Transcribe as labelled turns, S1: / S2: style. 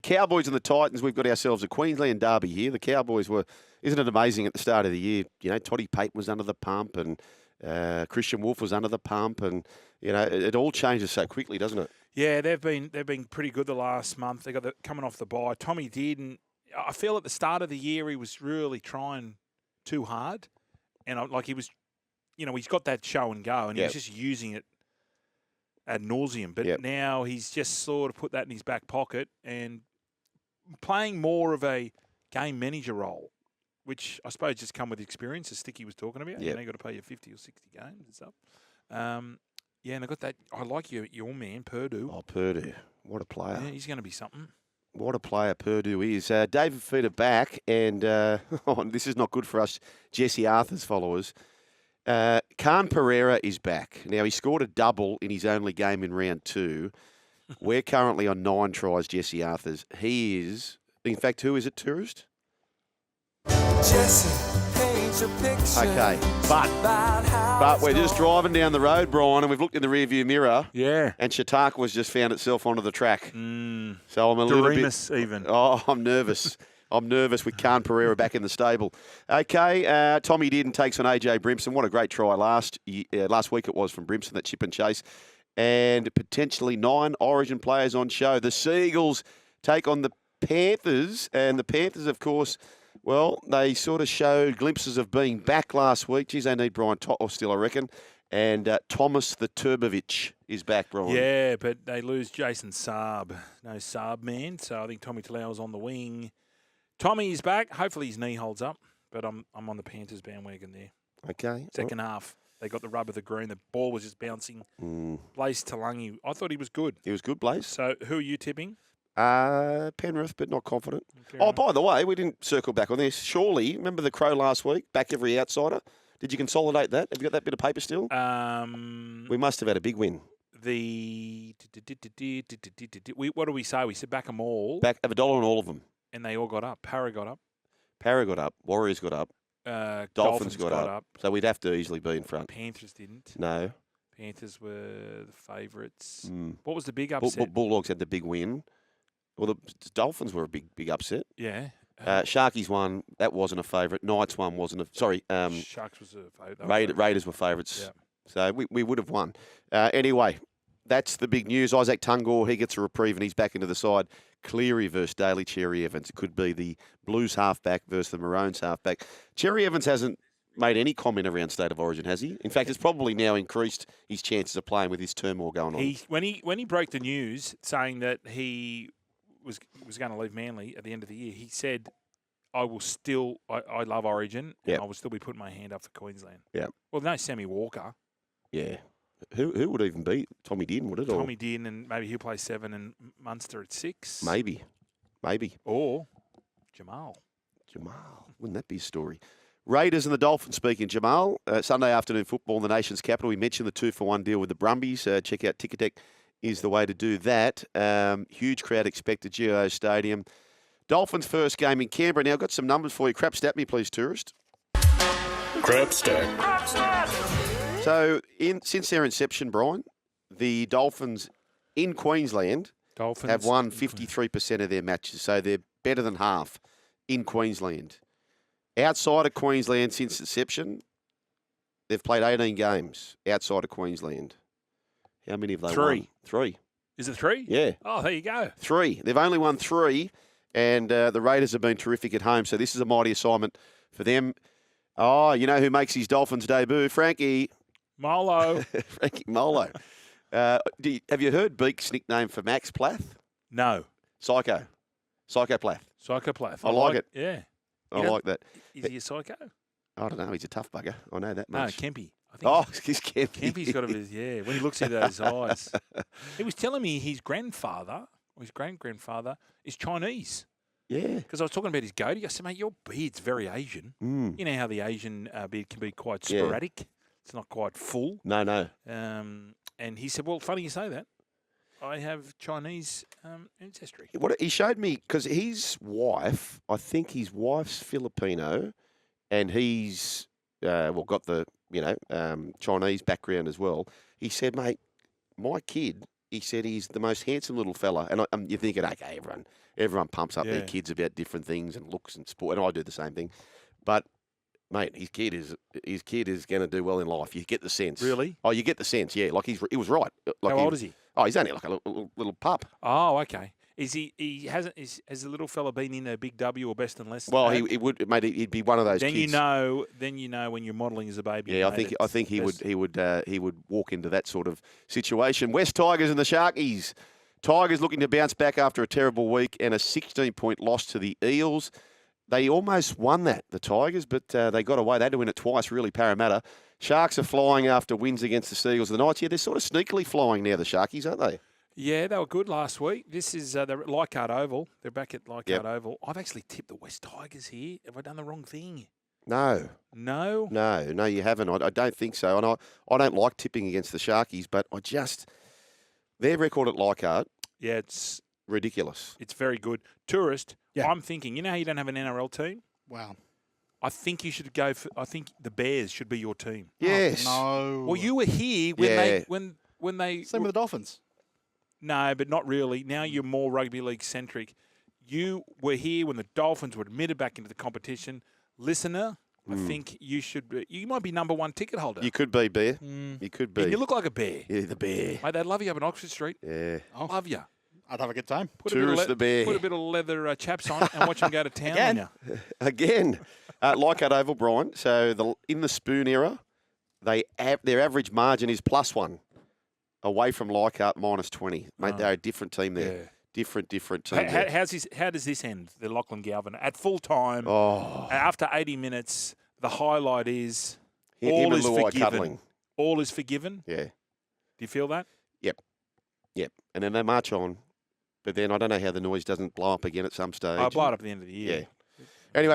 S1: Cowboys and the Titans, we've got ourselves a Queensland derby here. The Cowboys were, isn't it amazing at the start of the year? You know, Toddy Payton was under the pump and Christian Wolf was under the pump, and you know it all changes so quickly, doesn't it?
S2: Yeah, they've been pretty good the last month. They got coming off the bye. Tommy did, and I feel at the start of the year he was really trying too hard, and he was, you know, he's got that show and go, and he was just using it ad nauseum. But now he's just sort of put that in his back pocket and playing more of a game manager role, which I suppose just come with experience, as Sticky was talking about. You know, you've got to play your 50 or 60 games and stuff. Yeah, and they've got that. I like your man, Purdue.
S1: Oh, Purdue. What a player.
S2: Yeah, he's going to be something.
S1: What a player Purdue is. David Feeder back, and this is not good for us Jesse Arthur's followers. Khan Pereira is back. Now, he scored a double in his only game in round 2. We're currently on 9 tries, Jesse Arthur's. He is, in fact, who is it, Tourist? Okay, but we're just driving down the road, Brian, and we've looked in the rearview mirror.
S2: Yeah.
S1: And Chautauqua's just found itself onto the track. So I'm a little bit...
S2: even.
S1: Oh, I'm nervous. I'm nervous with Khan Pereira back in the stable. Okay, Tommy Dearden takes on AJ Brimson. What a great try last week it was from Brimson, that chip and chase. And potentially 9 Origin players on show. The Seagulls take on the Panthers, and the Panthers, of course... Well, they sort of showed glimpses of being back last week. Geez, they need Brian To'o still, I reckon. And Thomas the Turbovich is back, Brian.
S2: Yeah, but they lose Jason Saab. No Saab man, so I think Tommy Talau's on the wing. Tommy is back. Hopefully his knee holds up, but I'm on the Panthers bandwagon there.
S1: Okay.
S2: Second half, they got the rub of the green. The ball was just bouncing. Blaze Talangi, I thought he was good.
S1: He was good, Blaze.
S2: So who are you tipping?
S1: Penrith, but not confident. Okay. By the way, we didn't circle back on this. Surely, remember the Crow last week? Back every outsider. Did you consolidate that? Have you got that bit of paper still? We must have had a big win.
S2: What do we say? We said back them all.
S1: Back have $1 on all of them.
S2: And they all got up. Para got up.
S1: Warriors got up. Dolphins got up. So we'd have to easily be in front.
S2: Panthers didn't.
S1: No.
S2: Panthers were the favourites. What was the big upset?
S1: Bulldogs had the big win. Well, the Dolphins were a big upset.
S2: Yeah.
S1: Sharkies won. That wasn't a favourite. Knights won. Wasn't a... Sorry.
S2: Sharks was a favourite.
S1: Raiders were favourites.
S2: Yeah.
S1: So we would have won. Anyway, that's the big news. Isaac Tungor, he gets a reprieve and he's back into the side. Cleary versus Daly Cherry Evans. It could be the Blues halfback versus the Maroons halfback. Cherry Evans hasn't made any comment around State of Origin, has he? In fact, it's probably now increased his chances of playing with his turmoil going on.
S2: When he broke the news saying that he was going to leave Manly at the end of the year, he said, I love Origin, and I will still be putting my hand up for Queensland.
S1: Yeah. Well,
S2: no Sammy Walker.
S1: Yeah. Who would even be Tommy Dearden, would it?
S2: Tommy Dearden, and maybe he'll play 7 and Munster at 6.
S1: Maybe.
S2: Or Jamal.
S1: Wouldn't that be a story? Raiders and the Dolphins, speaking. Jamal, Sunday afternoon football in the nation's capital. We mentioned the 2-for-1 deal with the Brumbies. Check out Ticketek is the way to do that. Huge crowd expected, Geo Stadium. Dolphins' first game in Canberra. Now, I've got some numbers for you. Crap stat me, please, Tourist.
S3: Crap stat.
S1: So, since their inception, Brian, the Dolphins in Queensland have won 53% of their matches. So, they're better than half in Queensland. Outside of Queensland since inception, they've played 18 games outside of Queensland. How many have they won? 3.
S2: Is it 3?
S1: Yeah.
S2: Oh, there you go.
S1: 3. They've only won 3, and the Raiders have been terrific at home, so this is a mighty assignment for them. Oh, you know who makes his Dolphins debut? Frankie
S2: Molo.
S1: Frankie Molo. Have you heard Beak's nickname for Max Plath?
S2: No.
S1: Psycho Plath.
S2: Psycho Plath.
S1: I like it.
S2: Yeah.
S1: I like that.
S2: Is he a psycho?
S1: I don't know. He's a tough bugger. I know that much.
S2: No, Kempy.
S1: He's Kempy.
S2: Kempy's got when he looks into those eyes. He was telling me his grandfather, or his great-grandfather, is Chinese.
S1: Yeah.
S2: Because I was talking about his goatee. I said, mate, your beard's very Asian. You know how the Asian beard can be quite sporadic? It's not quite full.
S1: No.
S2: And he said, well, funny you say that. I have Chinese ancestry.
S1: What he showed me, because his wife, I think his wife's Filipino, and he's got the Chinese background as well. He said, mate, my kid he said he's the most handsome little fella. And you're thinking, okay, everyone pumps up their kids about different things and looks and sport, and I do the same thing. But mate, his kid is going to do well in life. You get the sense.
S2: Really?
S1: Oh, you get the sense. Yeah, like he was right. Like
S2: How old is he?
S1: Oh, he's only like a little pup.
S2: Oh, okay. Has the little fella been in a big W or best and less?
S1: Well, he would, mate. He'd be one of those
S2: then
S1: kids.
S2: Then you know when you're modelling as a baby.
S1: Yeah, I think he would walk into that sort of situation. West Tigers and the Sharkies. Tigers looking to bounce back after a terrible week and a 16-point loss to the Eels. They almost won that, the Tigers, but they got away. They had to win it twice, really, Parramatta. Sharks are flying after wins against the Seagulls the Knights. Yeah, they're sort of sneakily flying now, the Sharkies, aren't they?
S2: Yeah, they were good last week. This is they're at Leichhardt Oval. They're back at Leichhardt Oval. I've actually tipped the West Tigers here. Have I done the wrong thing?
S1: No.
S2: No?
S1: No, you haven't. I don't think so. And I don't like tipping against the Sharkies, but their record at Leichhardt,
S2: yeah, it's
S1: ridiculous.
S2: It's very good. Tourist,
S4: Yeah.
S2: I'm thinking, you know how you don't have an NRL team?
S4: Wow.
S2: I think you should go for, I think the Bears should be your team.
S1: Yes.
S4: Oh, no.
S2: Well, you were here when they
S4: Same with the Dolphins.
S2: No, but not really. Now you're more rugby league centric. You were here when the Dolphins were admitted back into the competition. Listener, I think you should be. You might be number one ticket holder.
S1: You could be, Bear. You could be.
S2: And you look like a bear.
S1: Yeah, the Bear.
S2: Mate, they'd love you up in Oxford Street.
S1: Yeah.
S4: Oh,
S2: Love you.
S4: I'd have a good time.
S1: Tourist the Bear.
S2: Put a bit of leather chaps on and watch them go to town
S4: Again?
S2: on you.
S1: Again, Leichhardt Oval, Brian. So in the Spoon era, their average margin is +1. Away from Leichhardt, -20. Mate, they're a different team there.
S2: Yeah.
S1: Different team there.
S2: How does this end, the Lachlan Galvin? At full time,
S1: Oh.
S2: after 80 minutes, the highlight is
S1: Him
S2: all
S1: and
S2: is
S1: Luai
S2: forgiven.
S1: cuddling.
S2: All is forgiven.
S1: Yeah.
S2: Do you feel that?
S1: Yep. And then they march on. But then I don't know how the noise doesn't blow up again at some stage.
S2: I'll blow it up at the end of the year.
S1: Yeah.